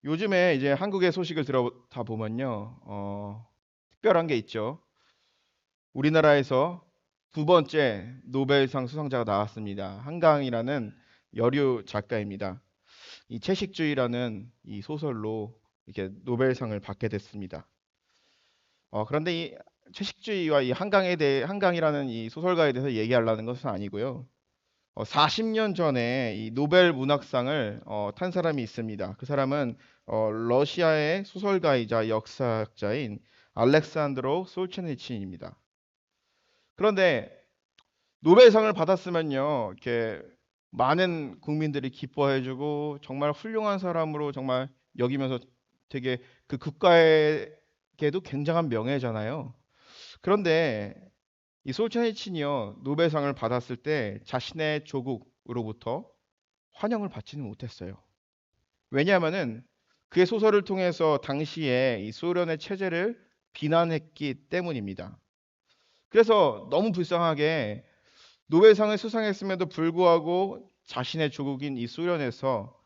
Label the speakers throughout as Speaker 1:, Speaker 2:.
Speaker 1: 요즘에 이제 한국의 소식을 들어다 보면요, 특별한 게 있죠. 우리나라에서 두 번째 노벨상 수상자가 나왔습니다. 한강이라는 여류 작가입니다. 이 채식주의라는 이 소설로 이렇게 노벨상을 받게 됐습니다. 그런데 이 채식주의와 이 한강이라는 이 소설가에 대해서 얘기하려는 것은 아니고요. 40년 전에 이 노벨 문학상을 탄 사람이 있습니다. 그 사람은 러시아의 소설가이자 역사학자인 알렉산드로 솔체니친입니다. 그런데 노벨상을 받았으면요, 이렇게 많은 국민들이 기뻐해주고 정말 훌륭한 사람으로 정말 여기면서 되게 그 국가에게도 굉장한 명예잖아요. 그런데 이 솔체니친이요, 노벨상을 받았을 때 자신의 조국으로부터 환영을 받지는 못했어요. 왜냐하면은 그의 소설을 통해서 당시에 이 소련의 체제를 비난했기 때문입니다. 그래서 너무 불쌍하게 노벨상을 수상했음에도 불구하고 자신의 조국인 이 소련에서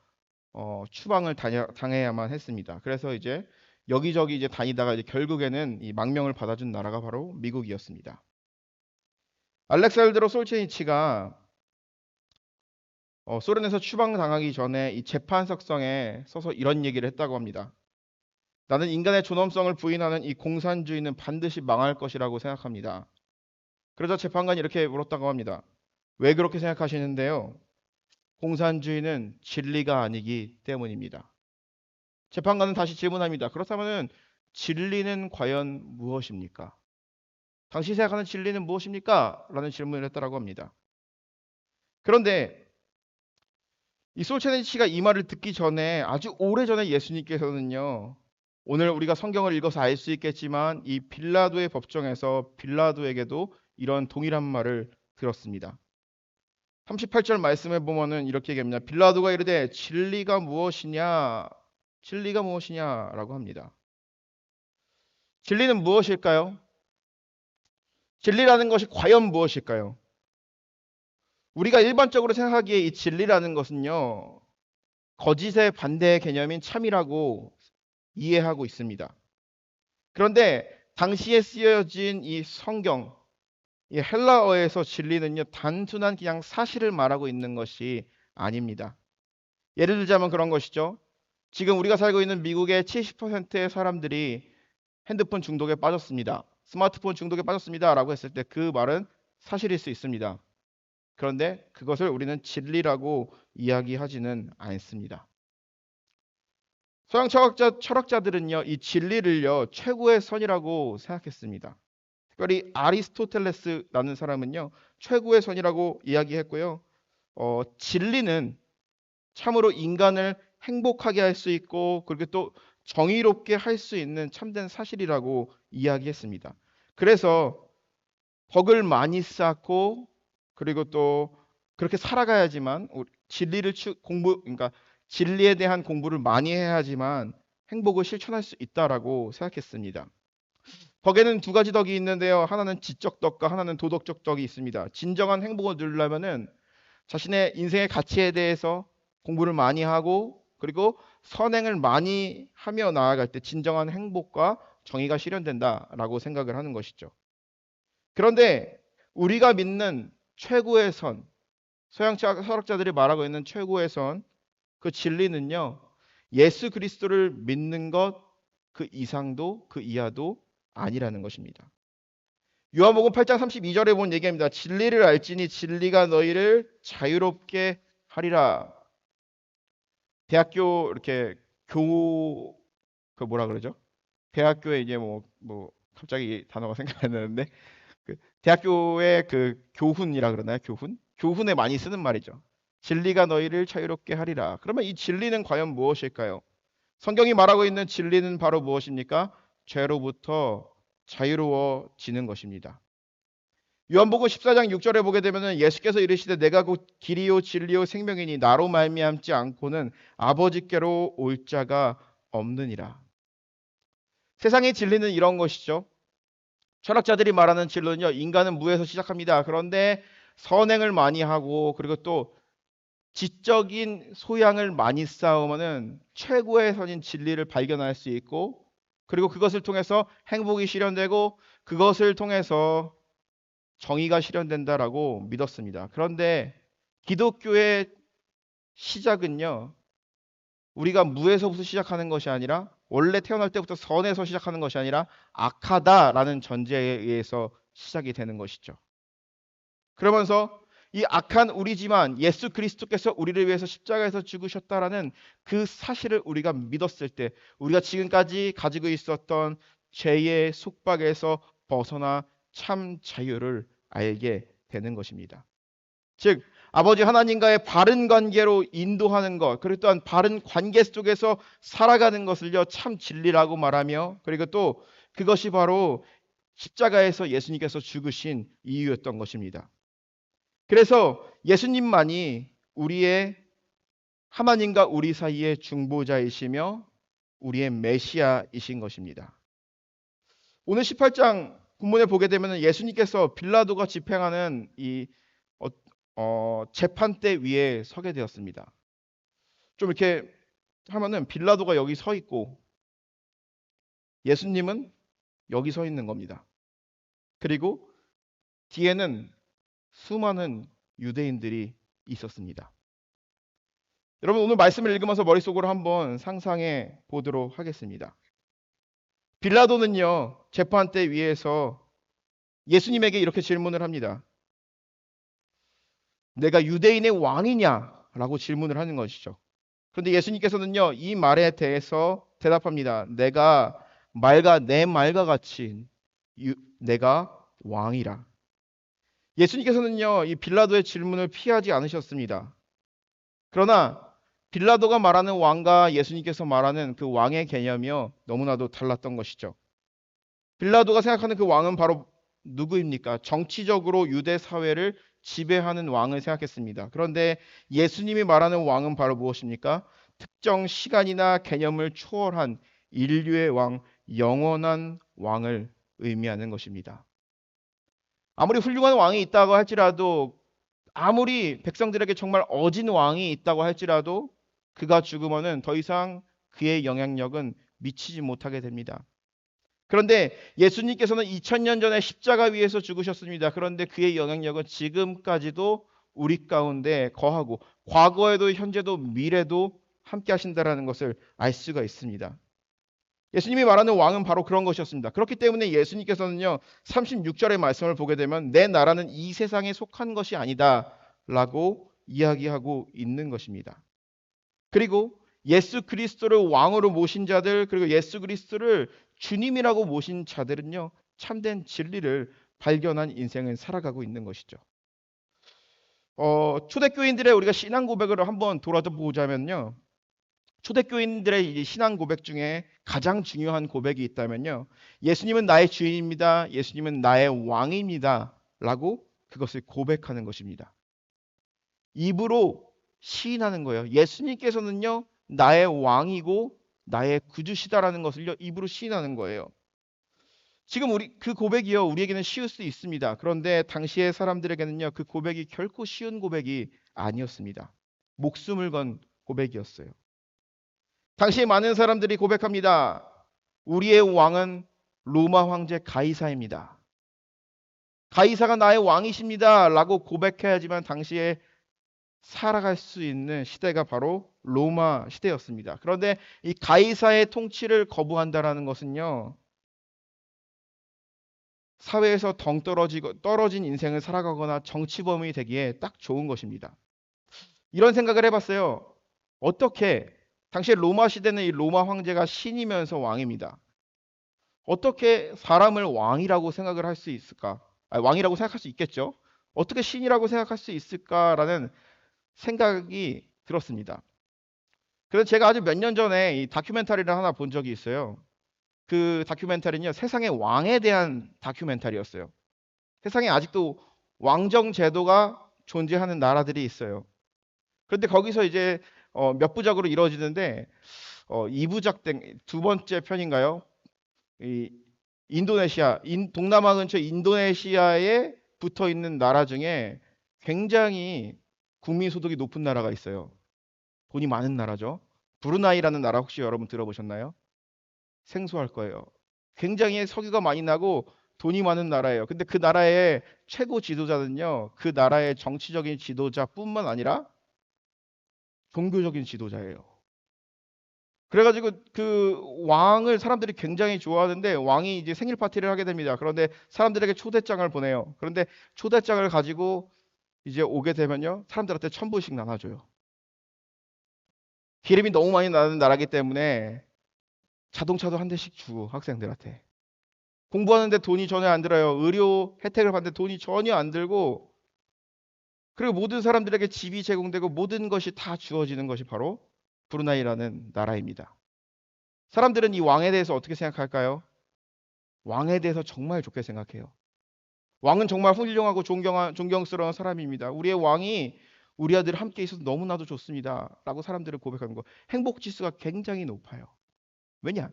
Speaker 1: 추방을 당해야만 했습니다. 그래서 이제 여기저기 이제 다니다가 이제 결국에는 이 망명을 받아준 나라가 바로 미국이었습니다. 알렉산드로 솔체니치가 소련에서 추방당하기 전에 이 재판석상에 서서 이런 얘기를 했다고 합니다. 나는 인간의 존엄성을 부인하는 이 공산주의는 반드시 망할 것이라고 생각합니다. 그러자 재판관이 이렇게 물었다고 합니다. 왜 그렇게 생각하시는데요? 공산주의는 진리가 아니기 때문입니다. 재판관은 다시 질문합니다. 그렇다면 진리는 과연 무엇입니까? 당시 생각하는 진리는 무엇입니까? 라는 질문을 했다고 합니다. 그런데 이 솔체니치가 이 말을 듣기 전에 아주 오래전에 예수님께서는요. 오늘 우리가 성경을 읽어서 알 수 있겠지만 이 빌라도의 법정에서 빌라도에게도 이런 동일한 말을 들었습니다. 38절 말씀에 보면은 이렇게 얘기합니다. 빌라도가 이르되 진리가 무엇이냐? 진리가 무엇이냐라고 합니다. 진리는 무엇일까요? 진리라는 것이 과연 무엇일까요? 우리가 일반적으로 생각하기에 이 진리라는 것은요. 거짓의 반대의 개념인 참이라고 이해하고 있습니다. 그런데 당시에 쓰여진 이 성경, 이 헬라어에서 진리는요, 단순한 그냥 사실을 말하고 있는 것이 아닙니다. 예를 들자면 그런 것이죠. 지금 우리가 살고 있는 미국의 70%의 사람들이 핸드폰 중독에 빠졌습니다. 스마트폰 중독에 빠졌습니다. 라고 했을 때 그 말은 사실일 수 있습니다. 그런데 그것을 우리는 진리라고 이야기하지는 않습니다. 서양 철학자들은요, 이 진리를요, 최고의 선이라고 생각했습니다. 특별히 아리스토텔레스라는 사람은요, 최고의 선이라고 이야기했고요. 진리는 참으로 인간을 행복하게 할 수 있고, 그리고 또 정의롭게 할 수 있는 참된 사실이라고 이야기했습니다. 그래서 덕을 많이 쌓고, 그리고 또 그렇게 살아가야지만 그러니까 진리에 대한 공부를 많이 해야지만 행복을 실천할 수 있다라고 생각했습니다. 덕에는 두 가지 덕이 있는데요. 하나는 지적 덕과 하나는 도덕적 덕이 있습니다. 진정한 행복을 누리려면은 자신의 인생의 가치에 대해서 공부를 많이 하고 그리고 선행을 많이 하며 나아갈 때 진정한 행복과 정의가 실현된다라고 생각을 하는 것이죠. 그런데 우리가 믿는 최고의 선, 서양 철학자들이 말하고 있는 최고의 선, 그 진리는요, 예수 그리스도를 믿는 것 그 이상도 그 이하도 아니라는 것입니다. 요한복음 8장 32절에 본 얘기입니다. 진리를 알지니 진리가 너희를 자유롭게 하리라. 대학교 이렇게 그 뭐라 그러죠? 대학교에 이제 뭐 갑자기 단어가 생각이 안 나는데 그 대학교의 그 교훈이라 그러나요? 교훈에 많이 쓰는 말이죠. 진리가 너희를 자유롭게 하리라. 그러면 이 진리는 과연 무엇일까요? 성경이 말하고 있는 진리는 바로 무엇입니까? 죄로부터 자유로워지는 것입니다. 요한복음 14장 6절에 보게 되면 예수께서 이르시되 내가 곧 길이요 진리요 생명이니 나로 말미암지 않고는 아버지께로 올 자가 없느니라. 세상의 진리는 이런 것이죠. 철학자들이 말하는 진리는요. 인간은 무에서 시작합니다. 그런데 선행을 많이 하고 그리고 또 지적인 소양을 많이 쌓으면은 최고의 선인 진리를 발견할 수 있고, 그리고 그것을 통해서 행복이 실현되고 그것을 통해서 정의가 실현된다라고 믿었습니다. 그런데 기독교의 시작은요, 우리가 무에서부터 시작하는 것이 아니라, 원래 태어날 때부터 선에서 시작하는 것이 아니라 악하다라는 전제에 의해서 시작이 되는 것이죠. 그러면서 이 악한 우리지만 예수 그리스도께서 우리를 위해서 십자가에서 죽으셨다라는 그 사실을 우리가 믿었을 때, 우리가 지금까지 가지고 있었던 죄의 속박에서 벗어나 참 자유를 알게 되는 것입니다. 즉 아버지 하나님과의 바른 관계로 인도하는 것, 그리고 또한 바른 관계 속에서 살아가는 것을요 참 진리라고 말하며, 그리고 또 그것이 바로 십자가에서 예수님께서 죽으신 이유였던 것입니다. 그래서 예수님만이 우리의 하나님과 우리 사이의 중보자이시며 우리의 메시아이신 것입니다. 오늘 18장 본문에 보게 되면 예수님께서 빌라도가 집행하는 이 재판대 위에 서게 되었습니다. 좀 이렇게 하면은 빌라도가 여기 서 있고 예수님은 여기 서 있는 겁니다. 그리고 뒤에는 수많은 유대인들이 있었습니다. 여러분 오늘 말씀을 읽으면서 머릿속으로 한번 상상해 보도록 하겠습니다. 빌라도는요 재판대 위에서 예수님에게 이렇게 질문을 합니다. 내가 유대인의 왕이냐? 라고 질문을 하는 것이죠. 그런데 예수님께서는요 이 말에 대해서 대답합니다. 내가 내 말과 같이 내가 왕이라. 예수님께서는요 이 빌라도의 질문을 피하지 않으셨습니다. 그러나 빌라도가 말하는 왕과 예수님께서 말하는 그 왕의 개념이요 너무나도 달랐던 것이죠. 빌라도가 생각하는 그 왕은 바로 누구입니까? 정치적으로 유대 사회를 지배하는 왕을 생각했습니다. 그런데 예수님이 말하는 왕은 바로 무엇입니까? 특정 시간이나 개념을 초월한 인류의 왕, 영원한 왕을 의미하는 것입니다. 아무리 훌륭한 왕이 있다고 할지라도, 아무리 백성들에게 정말 어진 왕이 있다고 할지라도 그가 죽으면은 더 이상 그의 영향력은 미치지 못하게 됩니다. 그런데 예수님께서는 2000년 전에 십자가 위에서 죽으셨습니다. 그런데 그의 영향력은 지금까지도 우리 가운데 거하고 과거에도 현재도 미래도 함께 하신다라는 것을 알 수가 있습니다. 예수님이 말하는 왕은 바로 그런 것이었습니다. 그렇기 때문에 예수님께서는요 36절의 말씀을 보게 되면 내 나라는 이 세상에 속한 것이 아니다 라고 이야기하고 있는 것입니다. 그리고 예수 그리스도를 왕으로 모신 자들, 그리고 예수 그리스도를 주님이라고 모신 자들은요 참된 진리를 발견한 인생을 살아가고 있는 것이죠. 초대교인들의 우리가 신앙 고백을 한번 돌아보자면요, 초대교인들의 이 신앙 고백 중에 가장 중요한 고백이 있다면요, 예수님은 나의 주인입니다, 예수님은 나의 왕입니다 라고 그것을 고백하는 것입니다. 입으로 시인하는 거예요. 예수님께서는요 나의 왕이고 나의 구주시다라는 것을요 입으로 시인하는 거예요. 지금 그 고백이요 우리에게는 쉬울 수 있습니다. 그런데 당시의 사람들에게는요 그 고백이 결코 쉬운 고백이 아니었습니다. 목숨을 건 고백이었어요. 당시에 많은 사람들이 고백합니다. 우리의 왕은 로마 황제 가이사입니다. 가이사가 나의 왕이십니다 라고 고백해야지만 당시에 살아갈 수 있는 시대가 바로 로마 시대였습니다. 그런데 이 가이사의 통치를 거부한다라는 것은요 사회에서 떨어진 인생을 살아가거나 정치범이 되기에 딱 좋은 것입니다. 이런 생각을 해봤어요. 어떻게 당시에 로마 시대는 이 로마 황제가 신이면서 왕입니다. 어떻게 사람을 왕이라고 생각을 할 수 있을까? 왕이라고 생각할 수 있겠죠. 어떻게 신이라고 생각할 수 있을까라는 생각이 들었습니다. 그래서 제가 아주 몇 년 전에 이 다큐멘터리를 하나 본 적이 있어요. 그 다큐멘터리는요 세상의 왕에 대한 다큐멘터리였어요. 세상에 아직도 왕정 제도가 존재하는 나라들이 있어요. 그런데 거기서 이제 몇 부작으로 이루어지는데 2부작 두 번째 편인가요? 이 인도네시아, 동남아 근처 인도네시아에 붙어 있는 나라 중에 굉장히 국민 소득이 높은 나라가 있어요. 돈이 많은 나라죠. 브루나이라는 나라 혹시 여러분 들어보셨나요? 생소할 거예요. 굉장히 석유가 많이 나고 돈이 많은 나라예요. 근데 그 나라의 최고 지도자는요, 그 나라의 정치적인 지도자뿐만 아니라 종교적인 지도자예요. 그래가지고 그 왕을 사람들이 굉장히 좋아하는데 왕이 이제 생일 파티를 하게 됩니다. 그런데 사람들에게 초대장을 보내요. 그런데 초대장을 가지고 이제 오게 되면요, 사람들한테 1,000불씩 나눠줘요. 기름이 너무 많이 나는 나라기 때문에 자동차도 한 대씩 주고 학생들한테. 공부하는데 돈이 전혀 안 들어요. 의료 혜택을 받는데 돈이 전혀 안 들고, 그리고 모든 사람들에게 집이 제공되고 모든 것이 다 주어지는 것이 바로 브루나이라는 나라입니다. 사람들은 이 왕에 대해서 어떻게 생각할까요? 왕에 대해서 정말 좋게 생각해요. 왕은 정말 훌륭하고 존경스러운 사람입니다. 우리의 왕이 우리 아들 함께 있어서 너무나도 좋습니다. 라고 사람들을 고백하는 거. 행복 지수가 굉장히 높아요. 왜냐?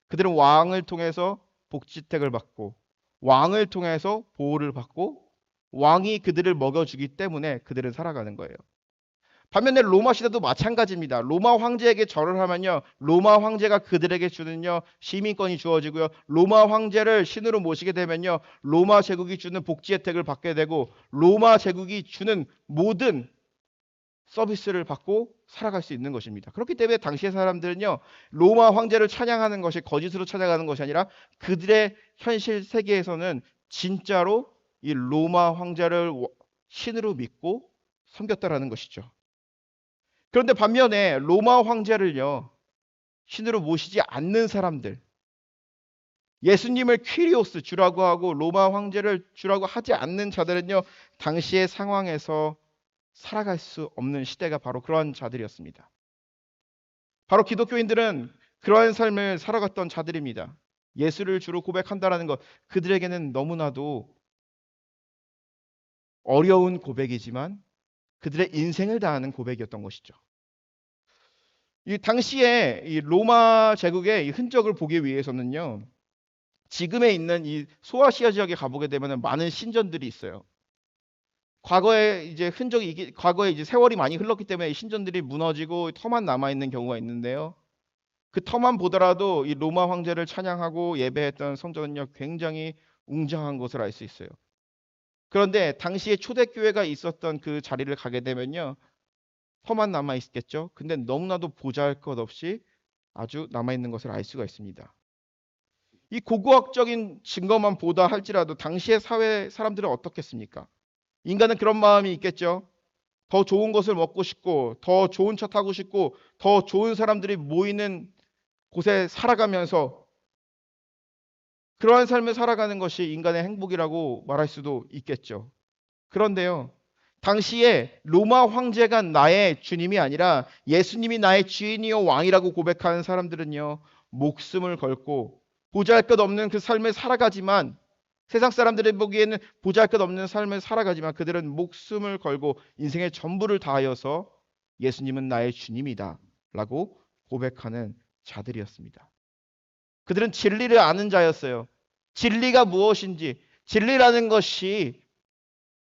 Speaker 1: 그들은 왕을 통해서 복지혜택을 받고, 왕을 통해서 보호를 받고, 왕이 그들을 먹여주기 때문에 그들은 살아가는 거예요. 반면에 로마 시대도 마찬가지입니다. 로마 황제에게 절을 하면요, 로마 황제가 그들에게 주는요 시민권이 주어지고요, 로마 황제를 신으로 모시게 되면요, 로마 제국이 주는 복지 혜택을 받게 되고, 로마 제국이 주는 모든 서비스를 받고 살아갈 수 있는 것입니다. 그렇기 때문에 당시의 사람들은요, 로마 황제를 찬양하는 것이 거짓으로 찬양하는 것이 아니라 그들의 현실 세계에서는 진짜로 이 로마 황제를 신으로 믿고 섬겼다라는 것이죠. 그런데 반면에 로마 황제를요, 신으로 모시지 않는 사람들, 예수님을 퀴리오스 주라고 하고 로마 황제를 주라고 하지 않는 자들은요, 당시의 상황에서 살아갈 수 없는 시대가 바로 그러한 자들이었습니다. 바로 기독교인들은 그러한 삶을 살아갔던 자들입니다. 예수를 주로 고백한다라는 것, 그들에게는 너무나도 어려운 고백이지만 그들의 인생을 다하는 고백이었던 것이죠. 이 당시에 이 로마 제국의 이 흔적을 보기 위해서는요, 지금에 있는 이 소아시아 지역에 가보게 되면 많은 신전들이 있어요. 과거에 이제 과거에 이제 세월이 많이 흘렀기 때문에 신전들이 무너지고 터만 남아 있는 경우가 있는데요. 그 터만 보더라도 이 로마 황제를 찬양하고 예배했던 성전은요, 굉장히 웅장한 것을 알 수 있어요. 그런데 당시에 초대교회가 있었던 그 자리를 가게 되면요, 터만 남아 있겠죠. 근데 너무나도 보잘것없이 아주 남아 있는 것을 알 수가 있습니다. 이 고고학적인 증거만 보다 할지라도 당시의 사회 사람들은 어떻겠습니까? 인간은 그런 마음이 있겠죠. 더 좋은 것을 먹고 싶고, 더 좋은 차 타고 싶고, 더 좋은 사람들이 모이는 곳에 살아가면서 그러한 삶을 살아가는 것이 인간의 행복이라고 말할 수도 있겠죠. 그런데요, 당시에 로마 황제가 나의 주님이 아니라 예수님이 나의 주인이요 왕이라고 고백하는 사람들은요, 목숨을 걸고 보잘것없는 그 삶을 살아가지만, 세상 사람들이 보기에는 보잘것없는 삶을 살아가지만 그들은 목숨을 걸고 인생의 전부를 다하여서 예수님은 나의 주님이다 라고 고백하는 자들이었습니다. 그들은 진리를 아는 자였어요. 진리가 무엇인지, 진리라는 것이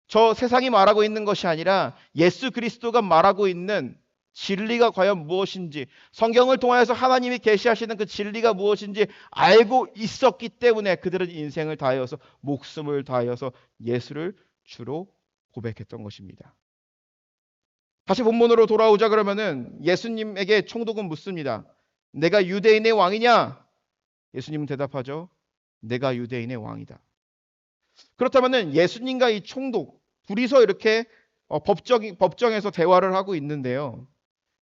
Speaker 1: 저 세상이 말하고 있는 것이 아니라 예수 그리스도가 말하고 있는 진리가 과연 무엇인지, 성경을 통하여서 하나님이 계시하시는 그 진리가 무엇인지 알고 있었기 때문에 그들은 인생을 다하여서, 목숨을 다하여서 예수를 주로 고백했던 것입니다. 다시 본문으로 돌아오자 그러면은 예수님에게 총독은 묻습니다. 내가 유대인의 왕이냐? 예수님은 대답하죠. 내가 유대인의 왕이다. 그렇다면은 예수님과 이 총독 둘이서 이렇게 법정에서 대화를 하고 있는데요.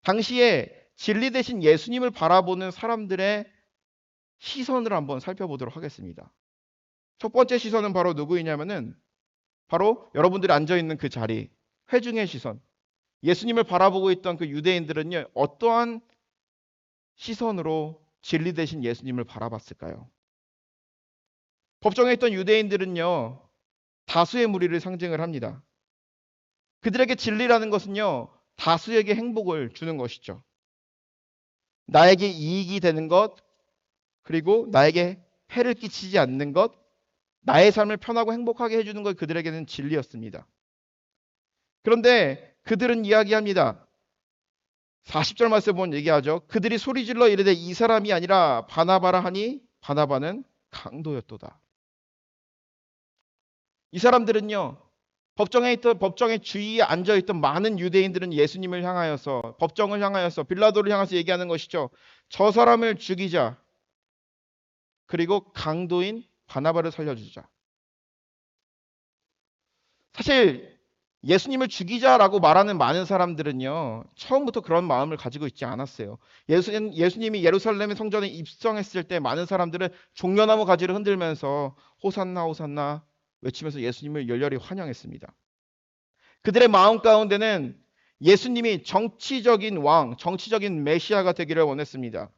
Speaker 1: 당시에 진리 대신 예수님을 바라보는 사람들의 시선을 한번 살펴보도록 하겠습니다. 첫 번째 시선은 바로 누구이냐면은 바로 여러분들이 앉아 있는 그 자리, 회중의 시선. 예수님을 바라보고 있던 그 유대인들은요, 어떠한 시선으로 진리 대신 예수님을 바라봤을까요? 법정에 있던 유대인들은요, 다수의 무리를 상징을 합니다. 그들에게 진리라는 것은요, 다수에게 행복을 주는 것이죠. 나에게 이익이 되는 것, 그리고 나에게 해를 끼치지 않는 것, 나의 삶을 편하고 행복하게 해주는 것, 그들에게는 진리였습니다. 그런데 그들은 이야기합니다. 40절 말씀 보면 얘기하죠. 그들이 소리질러 이르되 이 사람이 아니라 바나바라 하니 바나바는 강도였도다. 이 사람들은요, 법정의 주위에 앉아있던 많은 유대인들은 예수님을 향하여서, 법정을 향하여서, 빌라도를 향해서 얘기하는 것이죠. 저 사람을 죽이자. 그리고 강도인 바나바를 살려주자. 사실 예수님을 죽이자라고 말하는 많은 사람들은요, 처음부터 그런 마음을 가지고 있지 않았어요. 예수님이 예루살렘 성전에 입성했을 때 많은 사람들은 종려나무 가지를 흔들면서 호산나 호산나 외치면서 예수님을 열렬히 환영했습니다. 그들의 마음 가운데는 예수님이 정치적인 왕, 정치적인 메시아가 되기를 원했습니다.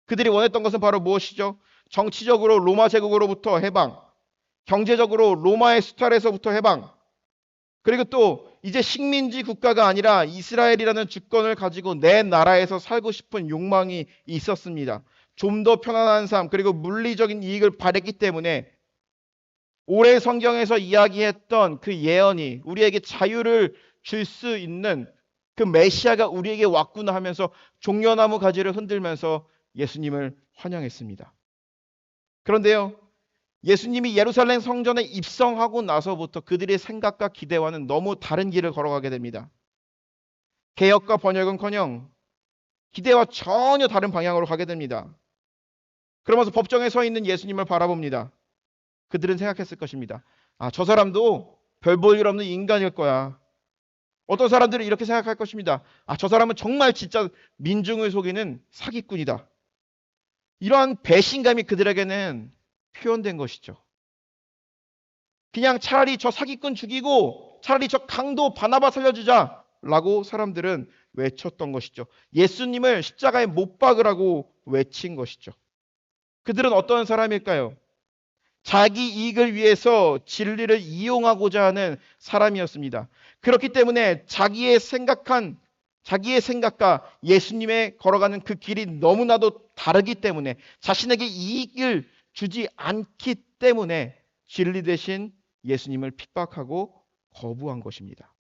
Speaker 1: 그들이 원했던 것은 바로 무엇이죠? 정치적으로 로마 제국으로부터 해방, 경제적으로 로마의 수탈에서부터 해방, 그리고 또 이제 식민지 국가가 아니라 이스라엘이라는 주권을 가지고 내 나라에서 살고 싶은 욕망이 있었습니다. 좀 더 편안한 삶, 그리고 물리적인 이익을 바랬기 때문에 올해 성경에서 이야기했던 그 예언이 우리에게 자유를 줄 수 있는 그 메시아가 우리에게 왔구나 하면서 종려나무 가지를 흔들면서 예수님을 환영했습니다. 그런데요, 예수님이 예루살렘 성전에 입성하고 나서부터 그들의 생각과 기대와는 너무 다른 길을 걸어가게 됩니다. 개역과 번역은커녕 기대와 전혀 다른 방향으로 가게 됩니다. 그러면서 법정에 서 있는 예수님을 바라봅니다. 그들은 생각했을 것입니다. 아, 저 사람도 별 볼 일 없는 인간일 거야. 어떤 사람들은 이렇게 생각할 것입니다. 아, 저 사람은 정말 진짜 민중을 속이는 사기꾼이다. 이러한 배신감이 그들에게는 표현된 것이죠. 그냥 차라리 저 사기꾼 죽이고 차라리 저 강도 바나바 살려주자 라고 사람들은 외쳤던 것이죠. 예수님을 십자가에 못 박으라고 외친 것이죠. 그들은 어떤 사람일까요? 자기 이익을 위해서 진리를 이용하고자 하는 사람이었습니다. 그렇기 때문에 자기의 생각과 예수님의 걸어가는 그 길이 너무나도 다르기 때문에 자신에게 이익을 주지 않기 때문에 진리 대신 예수님을 핍박하고 거부한 것입니다.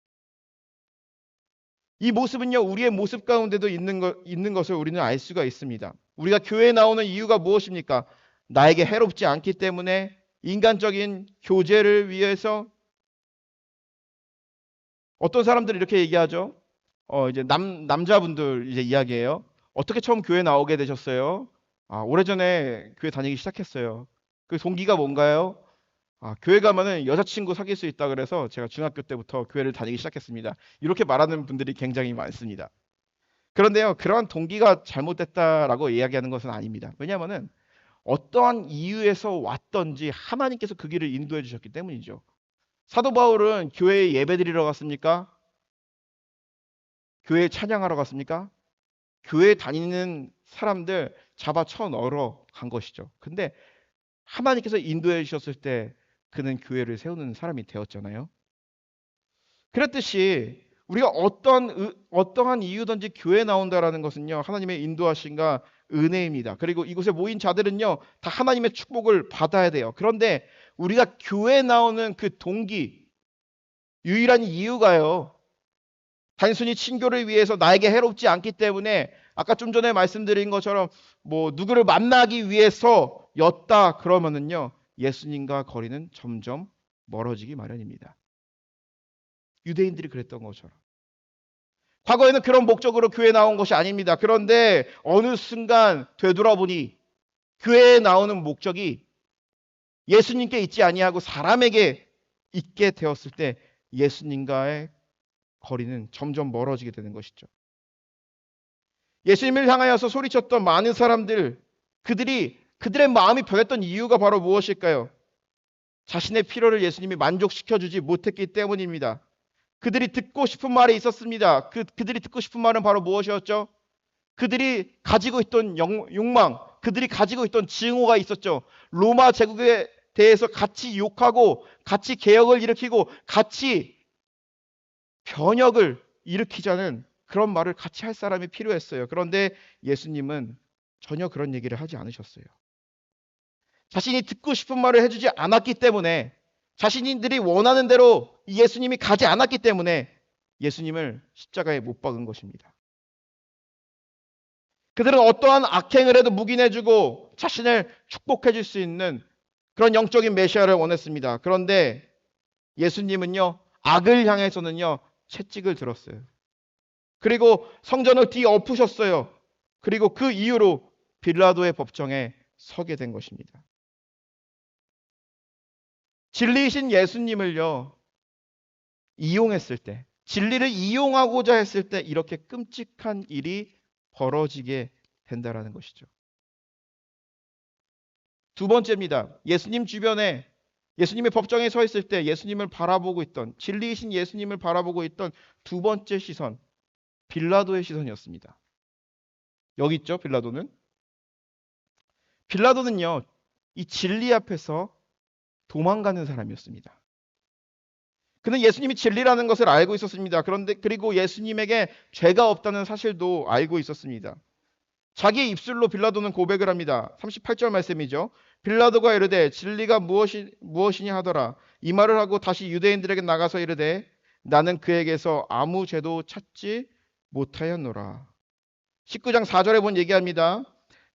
Speaker 1: 이 모습은요, 우리의 모습 가운데도 있는 것을 우리는 알 수가 있습니다. 우리가 교회에 나오는 이유가 무엇입니까? 나에게 해롭지 않기 때문에, 인간적인 교제를 위해서. 어떤 사람들이 이렇게 얘기하죠. 이제 남자분들 이제 이야기예요. 어떻게 처음 교회 나오게 되셨어요? 아, 오래전에 교회 다니기 시작했어요. 그 동기가 뭔가요? 아, 교회 가면은 여자친구 사귈 수 있다 그래서 제가 중학교 때부터 교회를 다니기 시작했습니다. 이렇게 말하는 분들이 굉장히 많습니다. 그런데요, 그러한 동기가 잘못됐다라고 이야기하는 것은 아닙니다. 왜냐하면은 어떠한 이유에서 왔던지 하나님께서 그 길을 인도해 주셨기 때문이죠. 사도 바울은 교회에 예배드리러 갔습니까? 교회에 찬양하러 갔습니까? 교회 다니는 사람들 잡아 쳐넣으러 간 것이죠. 근데 하나님께서 인도해 주셨을 때 그는 교회를 세우는 사람이 되었잖아요. 그랬듯이 우리가 어떠한 이유든지 교회에 나온다라는 것은요, 하나님의 인도하심과 은혜입니다. 그리고 이곳에 모인 자들은요, 다 하나님의 축복을 받아야 돼요. 그런데 우리가 교회에 나오는 그 동기, 유일한 이유가요, 단순히 친교를 위해서 나에게 해롭지 않기 때문에 아까 좀 전에 말씀드린 것처럼 뭐 누구를 만나기 위해서였다 그러면은요, 예수님과 거리는 점점 멀어지기 마련입니다. 유대인들이 그랬던 것처럼. 과거에는 그런 목적으로 교회에 나온 것이 아닙니다. 그런데 어느 순간 되돌아보니 교회에 나오는 목적이 예수님께 있지 아니하고 사람에게 있게 되었을 때 예수님과의 거리는 점점 멀어지게 되는 것이죠. 예수님을 향하여서 소리쳤던 많은 사람들, 그들의 마음이 변했던 이유가 바로 무엇일까요? 자신의 필요를 예수님이 만족시켜주지 못했기 때문입니다. 그들이 듣고 싶은 말이 있었습니다. 그들이 듣고 싶은 말은 바로 무엇이었죠? 그들이 가지고 있던 욕망, 그들이 가지고 있던 증오가 있었죠. 로마 제국에 대해서 같이 욕하고 같이 개혁을 일으키고 같이 변혁을 일으키자는 그런 말을 같이 할 사람이 필요했어요. 그런데 예수님은 전혀 그런 얘기를 하지 않으셨어요. 자신이 듣고 싶은 말을 해주지 않았기 때문에, 자신들이 원하는 대로 예수님이 가지 않았기 때문에 예수님을 십자가에 못 박은 것입니다. 그들은 어떠한 악행을 해도 묵인해주고 자신을 축복해줄 수 있는 그런 영적인 메시아를 원했습니다. 그런데 예수님은요, 악을 향해서는요, 채찍을 들었어요. 그리고 성전을 뒤엎으셨어요. 그리고 그 이후로 빌라도의 법정에 서게 된 것입니다. 진리이신 예수님을요, 이용했을 때, 진리를 이용하고자 했을 때 이렇게 끔찍한 일이 벌어지게 된다라는 것이죠. 두 번째입니다. 예수님 주변에 예수님의 법정에 서 있을 때 예수님을 바라보고 있던, 진리이신 예수님을 바라보고 있던 두 번째 시선, 빌라도의 시선이었습니다. 여기 있죠, 빌라도는. 빌라도는요, 이 진리 앞에서 도망가는 사람이었습니다. 그는 예수님이 진리라는 것을 알고 있었습니다. 그런데 그리고 예수님에게 죄가 없다는 사실도 알고 있었습니다. 자기의 입술로 빌라도는 고백을 합니다. 38절 말씀이죠. 빌라도가 이르되 진리가 무엇이냐 하더라. 이 말을 하고 다시 유대인들에게 나가서 이르되 나는 그에게서 아무 죄도 찾지 못하였노라. 19장 4절에 본 얘기합니다.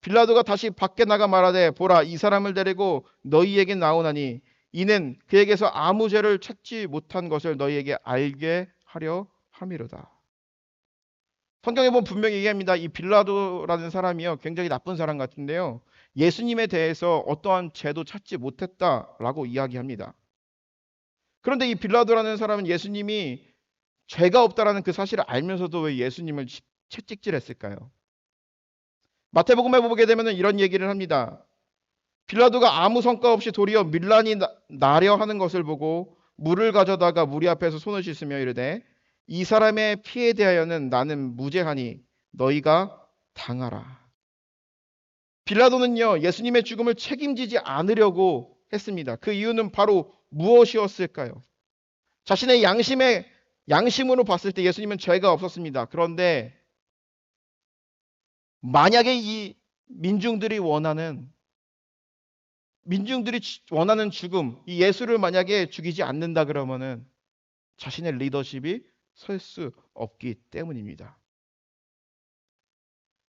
Speaker 1: 빌라도가 다시 밖에 나가 말하되 보라 이 사람을 데리고 너희에게 나오나니 이는 그에게서 아무 죄를 찾지 못한 것을 너희에게 알게 하려 함이로다. 성경에 보면 분명히 얘기합니다. 이 빌라도라는 사람이요, 굉장히 나쁜 사람 같은데요, 예수님에 대해서 어떠한 죄도 찾지 못했다라고 이야기합니다. 그런데 이 빌라도라는 사람은 예수님이 죄가 없다라는 그 사실을 알면서도 왜 예수님을 채찍질했을까요? 마태복음에 보게 되면 이런 얘기를 합니다. 빌라도가 아무 성과 없이 도리어 밀란이 나려 하는 것을 보고 물을 가져다가 무리 앞에서 손을 씻으며 이르되 이 사람의 피에 대하여는 나는 무죄하니 너희가 당하라. 빌라도는요, 예수님의 죽음을 책임지지 않으려고 했습니다. 그 이유는 바로 무엇이었을까요? 자신의 양심으로 봤을 때 예수님은 죄가 없었습니다. 그런데 만약에 이 민중들이 원하는 죽음, 이 예수를 만약에 죽이지 않는다 그러면은 자신의 리더십이 설 수 없기 때문입니다.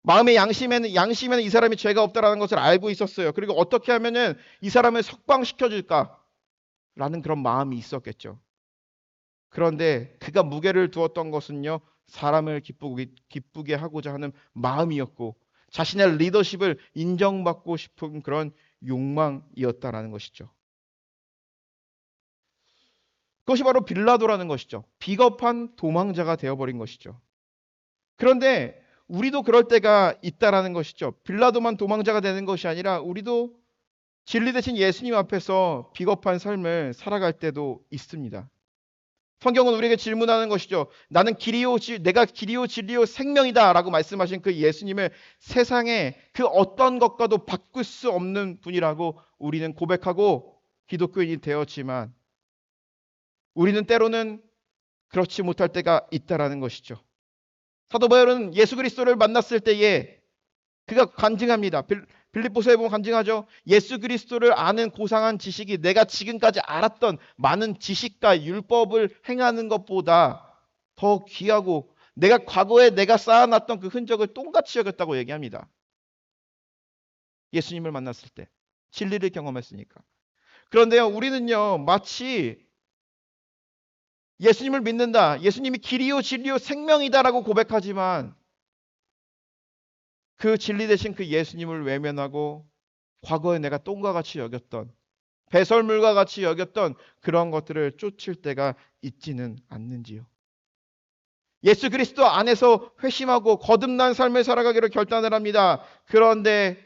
Speaker 1: 마음의 양심에는 이 사람이 죄가 없다라는 것을 알고 있었어요. 그리고 어떻게 하면은 이 사람을 석방시켜 줄까라는 그런 마음이 있었겠죠. 그런데 그가 무게를 두었던 것은요, 사람을 기쁘게 하고자 하는 마음이었고 자신의 리더십을 인정받고 싶은 그런 욕망이었다라는 것이죠. 그것이 바로 빌라도라는 것이죠. 비겁한 도망자가 되어버린 것이죠. 그런데 우리도 그럴 때가 있다라는 것이죠. 빌라도만 도망자가 되는 것이 아니라 우리도 진리 대신 예수님 앞에서 비겁한 삶을 살아갈 때도 있습니다. 성경은 우리에게 질문하는 것이죠. 내가 길이요 진리요 생명이다 라고 말씀하신 그 예수님을 세상에 그 어떤 것과도 바꿀 수 없는 분이라고 우리는 고백하고 기독교인이 되었지만 우리는 때로는 그렇지 못할 때가 있다라는 것이죠. 사도 바울은 예수 그리스도를 만났을 때에 그가 간증합니다. 빌립보서에 보면 간증하죠. 예수 그리스도를 아는 고상한 지식이 내가 지금까지 알았던 많은 지식과 율법을 행하는 것보다 더 귀하고 과거에 내가 쌓아놨던 그 흔적을 똥같이 여겼다고 얘기합니다. 예수님을 만났을 때 진리를 경험했으니까. 그런데요, 우리는요, 마치 예수님을 믿는다, 예수님이 길이요 진리요 생명이다라고 고백하지만 그 진리 대신 그 예수님을 외면하고 과거에 내가 똥과 같이 여겼던, 배설물과 같이 여겼던 그런 것들을 쫓을 때가 있지는 않는지요. 예수 그리스도 안에서 회심하고 거듭난 삶을 살아가기를 결단을 합니다. 그런데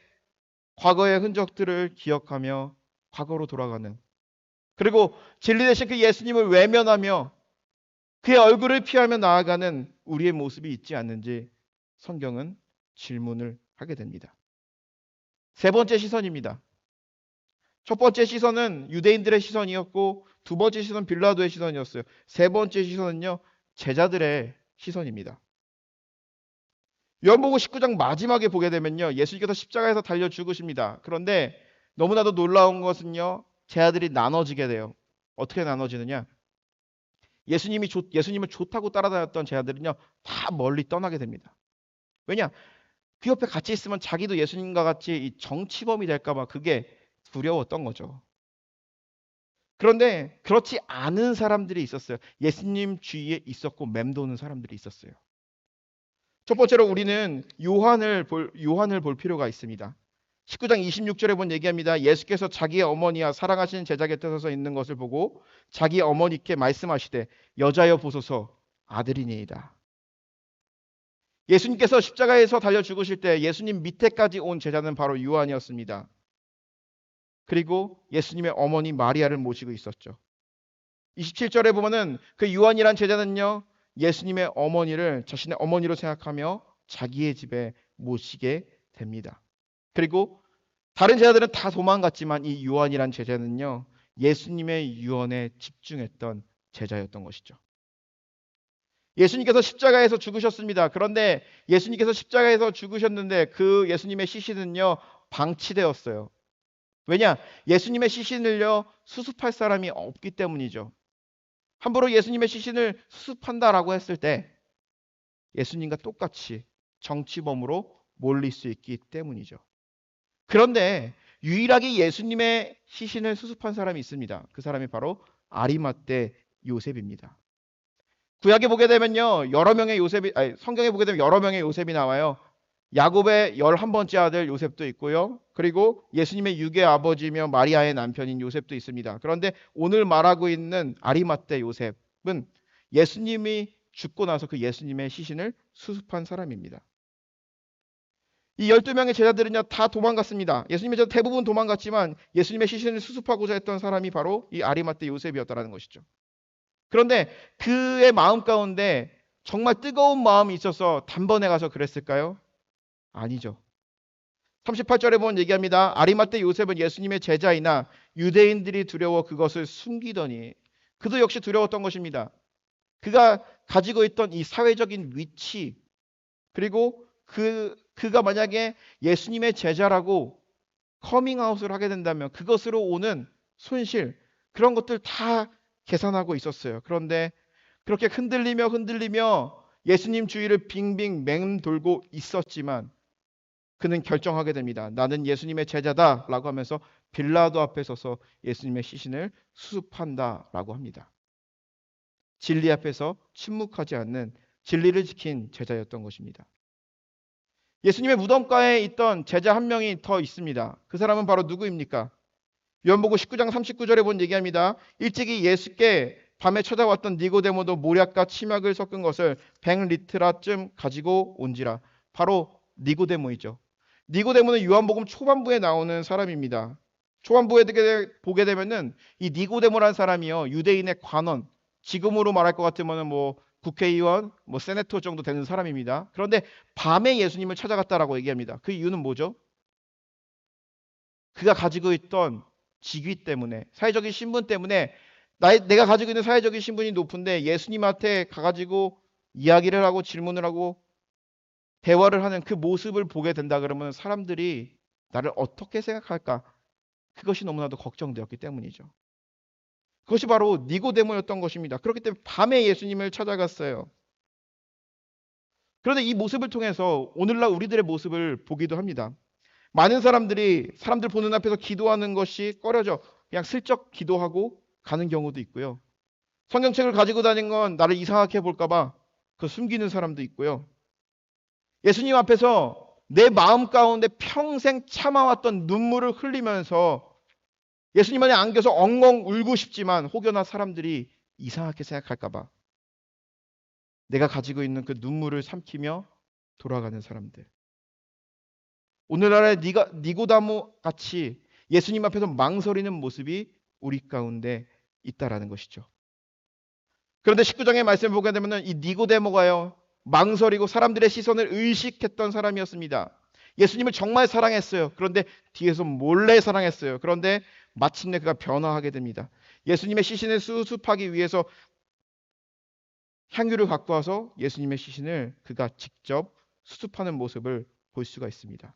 Speaker 1: 과거의 흔적들을 기억하며 과거로 돌아가는, 그리고 진리 대신 그 예수님을 외면하며 그의 얼굴을 피하며 나아가는 우리의 모습이 있지 않는지 성경은 질문을 하게 됩니다. 세 번째 시선입니다. 첫 번째 시선은 유대인들의 시선이었고 두 번째 시선은 빌라도의 시선이었어요. 세 번째 시선은요, 제자들의 시선입니다. 요한복음 19장 마지막에 보게 되면요, 예수님께서 십자가에서 달려 죽으십니다. 그런데 너무나도 놀라운 것은요, 제자들이 나눠지게 돼요. 어떻게 나눠지느냐? 예수님을 좋다고 따라다녔던 제자들은요, 다 멀리 떠나게 됩니다. 왜냐? 그 옆에 같이 있으면 자기도 예수님과 같이 이 정치범이 될까봐 그게 두려웠던 거죠. 그런데 그렇지 않은 사람들이 있었어요. 예수님 주위에 있었고 맴도는 사람들이 있었어요. 첫 번째로 우리는 요한을 볼 필요가 있습니다. 19장 26절에 본 얘기합니다. 예수께서 자기의 어머니와 사랑하시는 제자 곁에 서서 있는 것을 보고 자기 어머니께 말씀하시되 여자여 보소서 아들이니이다. 예수님께서 십자가에서 달려 죽으실 때 예수님 밑에까지 온 제자는 바로 요한이었습니다. 그리고 예수님의 어머니 마리아를 모시고 있었죠. 27절에 보면은 그 요한이란 제자는요, 예수님의 어머니를 자신의 어머니로 생각하며 자기의 집에 모시게 됩니다. 그리고 다른 제자들은 다 도망갔지만 이 요한이란 제자는요, 예수님의 유언에 집중했던 제자였던 것이죠. 예수님께서 십자가에서 죽으셨습니다. 그런데 예수님께서 십자가에서 죽으셨는데 그 예수님의 시신은요, 방치되었어요. 왜냐? 예수님의 시신을요, 수습할 사람이 없기 때문이죠. 함부로 예수님의 시신을 수습한다라고 했을 때 예수님과 똑같이 정치범으로 몰릴 수 있기 때문이죠. 그런데 유일하게 예수님의 시신을 수습한 사람이 있습니다. 그 사람이 바로 아리마떼 요셉입니다. 구약에 보게 되면요, 성경에 보게 되면 여러 명의 요셉이 나와요. 야곱의 11번째 아들 요셉도 있고요. 그리고 예수님의 유괴 아버지며 마리아의 남편인 요셉도 있습니다. 그런데 오늘 말하고 있는 아리마떼 요셉은 예수님이 죽고 나서 그 예수님의 시신을 수습한 사람입니다. 이 12명의 제자들은요, 다 도망갔습니다. 예수님의 제자 대부분 도망갔지만 예수님의 시신을 수습하고자 했던 사람이 바로 이 아리마떼 요셉이었다는 것이죠. 그런데 그의 마음 가운데 정말 뜨거운 마음이 있어서 단번에 가서 그랬을까요? 아니죠. 38절에 보면 얘기합니다. 아리마떼 요셉은 예수님의 제자이나 유대인들이 두려워 그것을 숨기더니 그도 역시 두려웠던 것입니다. 그가 가지고 있던 이 사회적인 위치, 그리고 그가 만약에 예수님의 제자라고 커밍아웃을 하게 된다면 그것으로 오는 손실, 그런 것들 다 계산하고 있었어요. 그런데 그렇게 흔들리며 예수님 주위를 빙빙 맴돌고 있었지만 그는 결정하게 됩니다. 나는 예수님의 제자다라고 하면서 빌라도 앞에 서서 예수님의 시신을 수습한다라고 합니다. 진리 앞에서 침묵하지 않는 진리를 지킨 제자였던 것입니다. 예수님의 무덤가에 있던 제자 한 명이 더 있습니다. 그 사람은 바로 누구입니까? 요한복음 19장 39절에 본 얘기합니다. 일찍이 예수께 밤에 찾아왔던 니고데모도 모략과 침약을 섞은 것을 100리트라쯤 가지고 온지라. 바로 니고데모이죠. 니고데모는 요한복음 초반부에 나오는 사람입니다. 초반부에 보게 되면은 이 니고데모라는 사람이요, 유대인의 관원, 지금으로 말할 것 같으면은 뭐 국회의원, 뭐 세네토 정도 되는 사람입니다. 그런데 밤에 예수님을 찾아갔다라고 얘기합니다. 그 이유는 뭐죠? 그가 가지고 있던 직위 때문에, 사회적인 신분 때문에, 내가 가지고 있는 사회적인 신분이 높은데 예수님한테 가가지고 이야기를 하고 질문을 하고 대화를 하는 그 모습을 보게 된다 그러면 사람들이 나를 어떻게 생각할까? 그것이 너무나도 걱정되었기 때문이죠. 그것이 바로 니고데모였던 것입니다. 그렇기 때문에 밤에 예수님을 찾아갔어요. 그런데 이 모습을 통해서 오늘날 우리들의 모습을 보기도 합니다. 많은 사람들 보는 앞에서 기도하는 것이 꺼려져 그냥 슬쩍 기도하고 가는 경우도 있고요. 성경책을 가지고 다니는 건 나를 이상하게 볼까 봐 그 숨기는 사람도 있고요. 예수님 앞에서 내 마음 가운데 평생 참아왔던 눈물을 흘리면서 예수님 안에 안겨서 엉엉 울고 싶지만 혹여나 사람들이 이상하게 생각할까 봐 내가 가지고 있는 그 눈물을 삼키며 돌아가는 사람들. 오늘날의 니고데모 같이 예수님 앞에서 망설이는 모습이 우리 가운데 있다라는 것이죠. 그런데 19장의 말씀을 보게 되면 이 니고데모가요, 망설이고 사람들의 시선을 의식했던 사람이었습니다. 예수님을 정말 사랑했어요. 그런데 뒤에서 몰래 사랑했어요. 그런데 마침내 그가 변화하게 됩니다. 예수님의 시신을 수습하기 위해서 향유를 갖고 와서 예수님의 시신을 그가 직접 수습하는 모습을 볼 수가 있습니다.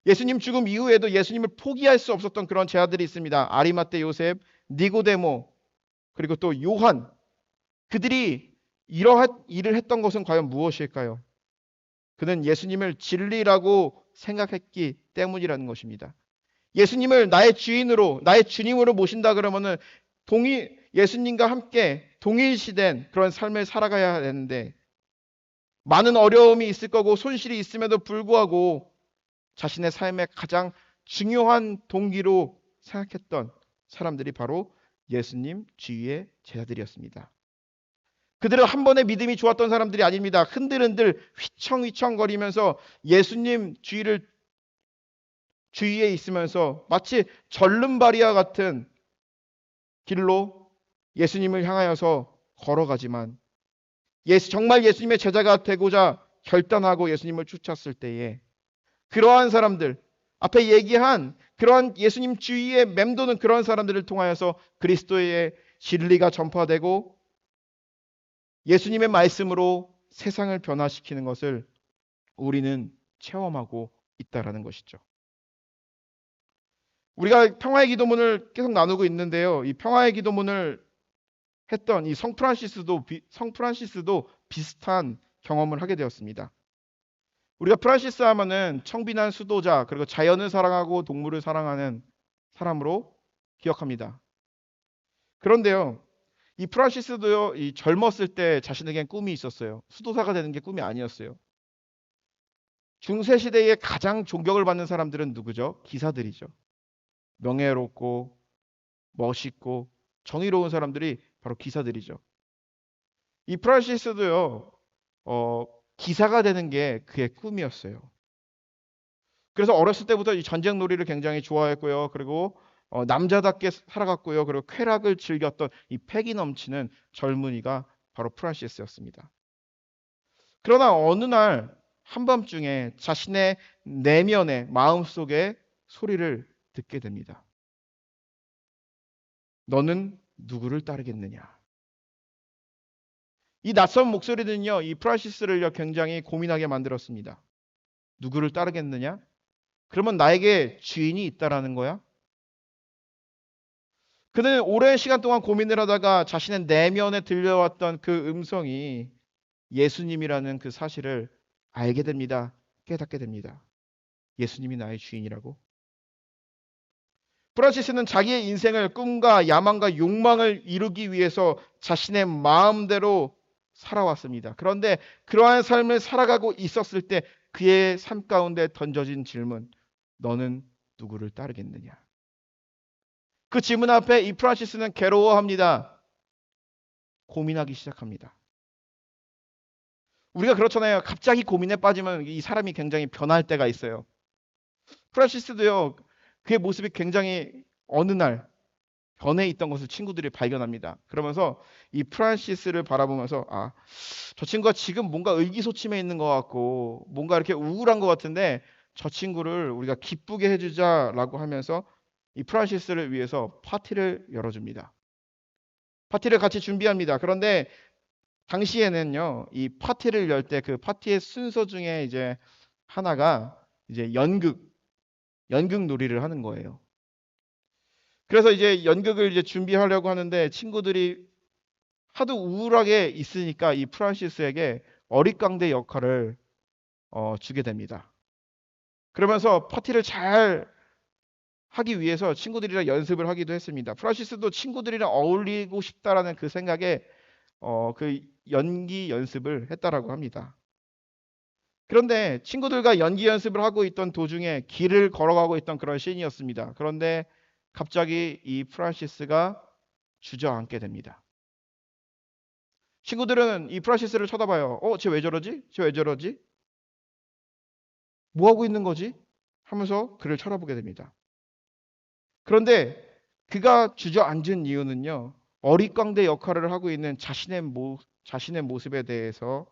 Speaker 1: 예수님 죽음 이후에도 예수님을 포기할 수 없었던 그런 제자들이 있습니다. 아리마떼 요셉, 니고데모, 그리고 또 요한. 그들이 이러한 일을 했던 것은 과연 무엇일까요? 그는 예수님을 진리라고 생각했기 때문이라는 것입니다. 예수님을 나의 주인으로, 나의 주님으로 모신다 그러면은 예수님과 함께 동일시된 그런 삶을 살아가야 되는데, 많은 어려움이 있을 거고 손실이 있음에도 불구하고 자신의 삶의 가장 중요한 동기로 생각했던 사람들이 바로 예수님 주위의 제자들이었습니다. 그들은 한 번의 믿음이 좋았던 사람들이 아닙니다. 흔들흔들 휘청휘청거리면서 예수님 주위에 있으면서 마치 절름발이와 같은 길로 예수님을 향하여서 걸어가지만, 정말 예수님의 제자가 되고자 결단하고 예수님을 쫓았을 때에 그러한 사람들, 앞에 얘기한 그러한 예수님 주위에 맴도는 그런 사람들을 통하여서 그리스도의 진리가 전파되고 예수님의 말씀으로 세상을 변화시키는 것을 우리는 체험하고 있다라는 것이죠. 우리가 평화의 기도문을 계속 나누고 있는데요. 이 평화의 기도문을 했던 이 성 프란시스도 비슷한 경험을 하게 되었습니다. 우리가 프란시스 하면은 청빈한 수도자, 그리고 자연을 사랑하고 동물을 사랑하는 사람으로 기억합니다. 그런데요, 이 프란시스도요, 이 젊었을 때 자신에겐 꿈이 있었어요. 수도사가 되는 게 꿈이 아니었어요. 중세 시대에 가장 존경을 받는 사람들은 누구죠? 기사들이죠. 명예롭고 멋있고 정의로운 사람들이 바로 기사들이죠. 이 프란시스도요, 기사가 되는 게 그의 꿈이었어요. 그래서 어렸을 때부터 이 전쟁 놀이를 굉장히 좋아했고요. 그리고 남자답게 살아갔고요. 그리고 쾌락을 즐겼던 이 패기 넘치는 젊은이가 바로 프란시스였습니다. 그러나 어느 날 한밤중에 자신의 내면의 마음속에 소리를 듣게 됩니다. 너는 누구를 따르겠느냐? 이 낯선 목소리는요, 이 프란시스를 굉장히 고민하게 만들었습니다. 누구를 따르겠느냐? 그러면 나에게 주인이 있다라는 거야? 그는 오랜 시간 동안 고민을 하다가 자신의 내면에 들려왔던 그 음성이 예수님이라는 그 사실을 알게 됩니다. 깨닫게 됩니다. 예수님이 나의 주인이라고? 프란시스는 자기의 인생을 꿈과 야망과 욕망을 이루기 위해서 자신의 마음대로 살아왔습니다. 그런데 그러한 삶을 살아가고 있었을 때 그의 삶 가운데 던져진 질문, 너는 누구를 따르겠느냐? 그 질문 앞에 이 프란시스는 괴로워합니다. 고민하기 시작합니다. 우리가 그렇잖아요. 갑자기 고민에 빠지면 이 사람이 굉장히 변할 때가 있어요. 프란시스도요, 그의 모습이 굉장히 어느 날 변해 있던 것을 친구들이 발견합니다. 그러면서 이 프란시스를 바라보면서, 저 친구가 지금 뭔가 의기소침해 있는 것 같고 뭔가 이렇게 우울한 것 같은데 저 친구를 우리가 기쁘게 해주자라고 하면서 이 프란시스를 위해서 파티를 열어줍니다. 파티를 같이 준비합니다. 그런데 당시에는요, 이 파티를 열 때 그 파티의 순서 중에 이제 하나가 이제 연극 놀이를 하는 거예요. 그래서 이제 연극을 이제 준비하려고 하는데 친구들이 하도 우울하게 있으니까 이 프란시스에게 어릿광대 역할을 주게 됩니다. 그러면서 파티를 잘 하기 위해서 친구들이랑 연습을 하기도 했습니다. 프란시스도 친구들이랑 어울리고 싶다라는 그 생각에 그 연기 연습을 했다라고 합니다. 그런데 친구들과 연기 연습을 하고 있던 도중에 길을 걸어가고 있던 그런 씬이었습니다. 그런데 갑자기 이 프란시스가 주저앉게 됩니다. 친구들은 이 프란시스를 쳐다봐요. 쟤 왜 저러지? 쟤 왜 저러지? 뭐 하고 있는 거지? 하면서 그를 쳐다보게 됩니다. 그런데 그가 주저앉은 이유는요, 어릿광대 역할을 하고 있는 자신의 모습에 대해서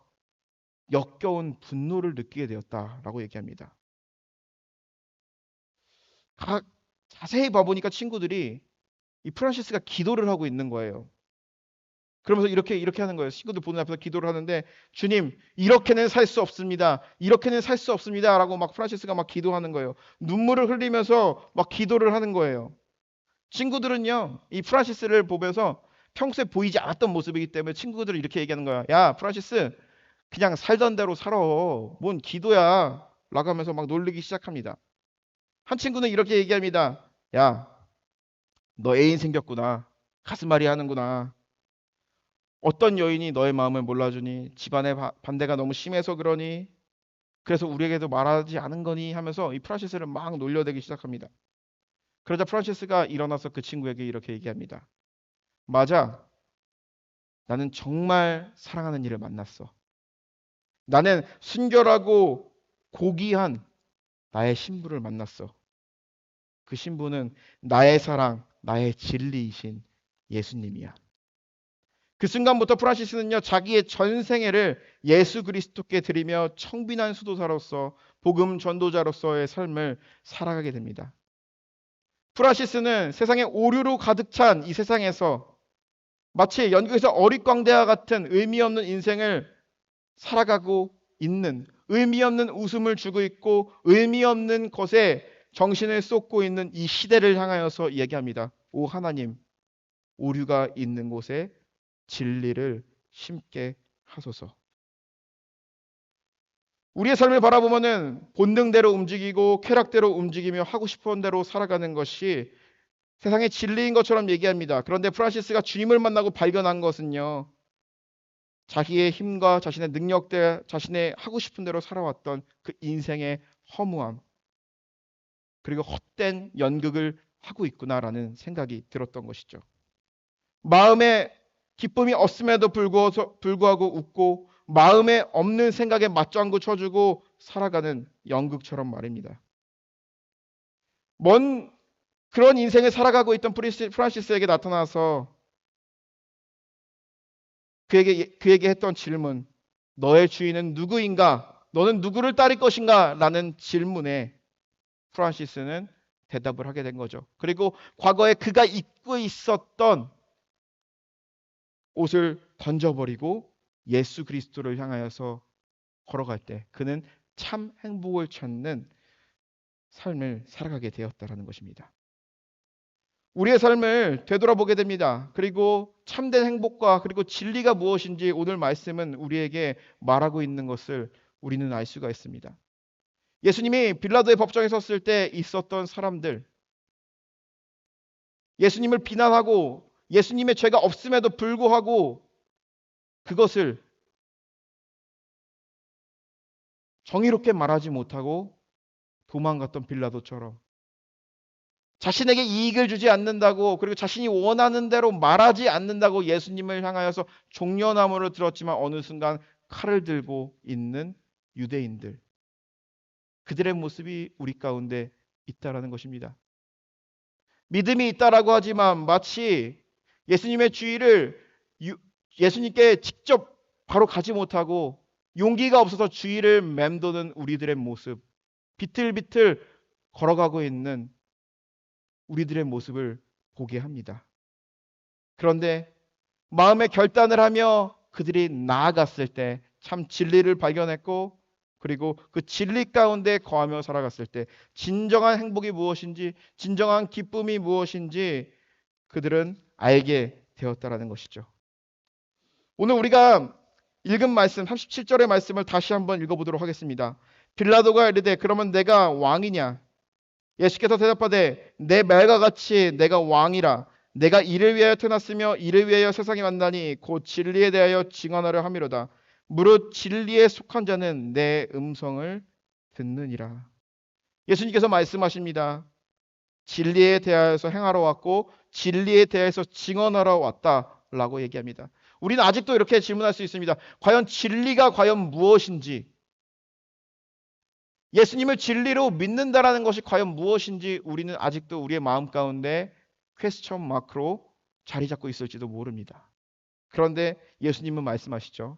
Speaker 1: 역겨운 분노를 느끼게 되었다라고 얘기합니다. 자세히 봐보니까 친구들이 이 프란시스가 기도를 하고 있는 거예요. 그러면서 이렇게 하는 거예요. 친구들 보는 앞에서 기도를 하는데, 주님, 이렇게는 살 수 없습니다. 이렇게는 살 수 없습니다. 라고 막 프란시스가 막 기도하는 거예요. 눈물을 흘리면서 막 기도를 하는 거예요. 친구들은요, 이 프란시스를 보면서 평소에 보이지 않았던 모습이기 때문에 친구들은 이렇게 얘기하는 거야. 야, 프란시스, 그냥 살던 대로 살아. 뭔 기도야. 라고 하면서 막 놀리기 시작합니다. 한 친구는 이렇게 얘기합니다. 야, 너 애인 생겼구나. 가슴앓이 하는구나. 어떤 여인이 너의 마음을 몰라주니? 집안의 반대가 너무 심해서 그러니? 그래서 우리에게도 말하지 않은 거니? 하면서 이 프란시스를 막 놀려대기 시작합니다. 그러자 프란시스가 일어나서 그 친구에게 이렇게 얘기합니다. 맞아. 나는 정말 사랑하는 이를 만났어. 나는 순결하고 고귀한 나의 신부를 만났어. 그 신부는 나의 사랑, 나의 진리이신 예수님이야. 그 순간부터 프란시스는요, 자기의 전생애를 예수 그리스도께 드리며 청빈한 수도사로서 복음 전도자로서의 삶을 살아가게 됩니다. 프란시스는 세상에 오류로 가득 찬 이 세상에서 마치 연극에서 어릿광대와 같은 의미 없는 인생을 살아가고 있는, 의미 없는 웃음을 주고 있고 의미 없는 것에 정신을 쏟고 있는 이 시대를 향하여서 얘기합니다. 오 하나님, 오류가 있는 곳에 진리를 심게 하소서. 우리의 삶을 바라보면은 본능대로 움직이고 쾌락대로 움직이며 하고 싶은 대로 살아가는 것이 세상의 진리인 것처럼 얘기합니다. 그런데 프란시스가 주님을 만나고 발견한 것은요, 자기의 힘과 자신의 능력대 자신의 하고 싶은 대로 살아왔던 그 인생의 허무함, 그리고 헛된 연극을 하고 있구나라는 생각이 들었던 것이죠. 마음에 기쁨이 없음에도 불구하고 웃고 마음에 없는 생각에 맞장구 쳐주고 살아가는 연극처럼 말입니다. 먼 그런 인생을 살아가고 있던 프란시스에게 나타나서 그에게 했던 질문, 너의 주인은 누구인가? 너는 누구를 따를 것인가? 라는 질문에 프란시스는 대답을 하게 된 거죠. 그리고 과거에 그가 입고 있었던 옷을 던져버리고 예수 그리스도를 향하여서 걸어갈 때 그는 참 행복을 찾는 삶을 살아가게 되었다라는 것입니다. 우리의 삶을 되돌아보게 됩니다. 그리고 참된 행복과 그리고 진리가 무엇인지 오늘 말씀은 우리에게 말하고 있는 것을 우리는 알 수가 있습니다. 예수님이 빌라도의 법정에 섰을 때 있었던 사람들, 예수님을 비난하고 예수님의 죄가 없음에도 불구하고 그것을 정의롭게 말하지 못하고 도망갔던 빌라도처럼 자신에게 이익을 주지 않는다고, 그리고 자신이 원하는 대로 말하지 않는다고 예수님을 향하여서 종려나무를 들었지만 어느 순간 칼을 들고 있는 유대인들, 그들의 모습이 우리 가운데 있다라는 것입니다. 믿음이 있다라고 하지만 마치 예수님의 주의를 예수님께 직접 바로 가지 못하고 용기가 없어서 주의를 맴도는 우리들의 모습, 비틀비틀 걸어가고 있는 우리들의 모습을 보게 합니다. 그런데 마음의 결단을 하며 그들이 나아갔을 때 참 진리를 발견했고, 그리고 그 진리 가운데 거하며 살아갔을 때 진정한 행복이 무엇인지, 진정한 기쁨이 무엇인지 그들은 알게 되었다라는 것이죠. 오늘 우리가 읽은 말씀 37절의 말씀을 다시 한번 읽어보도록 하겠습니다. 빌라도가 이르되 그러면 내가 왕이냐? 예수께서 대답하되 내 말과 같이 내가 왕이라. 내가 이를 위하여 태어났으며 이를 위하여 세상에 왔나니 곧 진리에 대하여 증언하려 함이로다. 무릇 진리에 속한 자는 내 음성을 듣느니라. 예수님께서 말씀하십니다. 진리에 대하여서 행하러 왔고 진리에 대해서 증언하러 왔다라고 얘기합니다. 우리는 아직도 이렇게 질문할 수 있습니다. 과연 진리가 과연 무엇인지, 예수님을 진리로 믿는다라는 것이 과연 무엇인지 우리는 아직도 우리의 마음 가운데 퀘스천 마크로 자리 잡고 있을지도 모릅니다. 그런데 예수님은 말씀하시죠.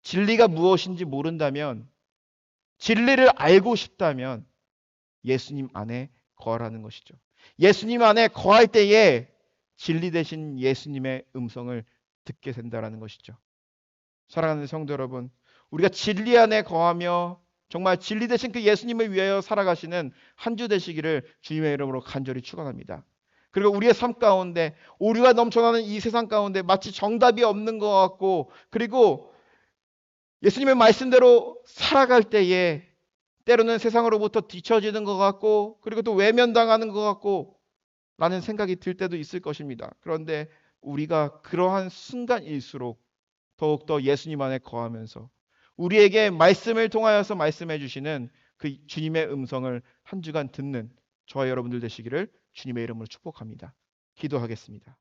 Speaker 1: 진리가 무엇인지 모른다면, 진리를 알고 싶다면 예수님 안에 거하라는 것이죠. 예수님 안에 거할 때에 진리 되신 예수님의 음성을 듣게 된다라는 것이죠. 사랑하는 성도 여러분, 우리가 진리 안에 거하며 정말 진리 되신 그 예수님을 위하여 살아가시는 한 주 되시기를 주님의 이름으로 간절히 축원합니다. 그리고 우리의 삶 가운데 오류가 넘쳐나는 이 세상 가운데 마치 정답이 없는 것 같고, 그리고 예수님의 말씀대로 살아갈 때에 때로는 세상으로부터 뒤처지는 것 같고, 그리고 또 외면당하는 것 같고 라는 생각이 들 때도 있을 것입니다. 그런데 우리가 그러한 순간일수록 더욱더 예수님 안에 거하면서 우리에게 말씀을 통하여서 말씀해 주시는 그 주님의 음성을 한 주간 듣는 저와 여러분들 되시기를 주님의 이름으로 축복합니다. 기도하겠습니다.